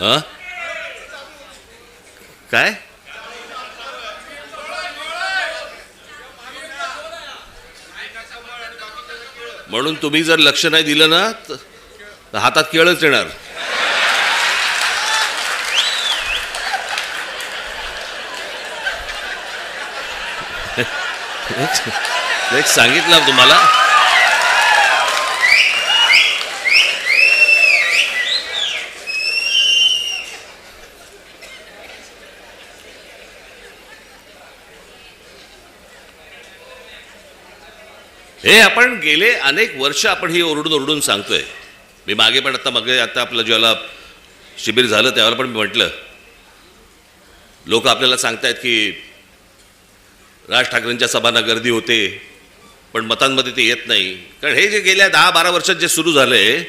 हां काय म्हणून तुम्ही जर लक्ष नाही दिलं ना तर हातात केळच येणार. एक सांगितलं तुम्हाला. हे आपण गेले अनेक वर्ष आपण ही ओरडून ओरडून सांगतोय. मी मागे पण आता आपलं ज्याला शिबिर झालं त्यावेळेला पण मी म्हटलं, लोक आपल्याला सांगतायत की राज ठाकरेंच्या सभांना गर्दी होते पण मतांमध्ये ते येत नाही. कारण हे जे गेल्या 10-12 वर्षात जे सुरू झालंय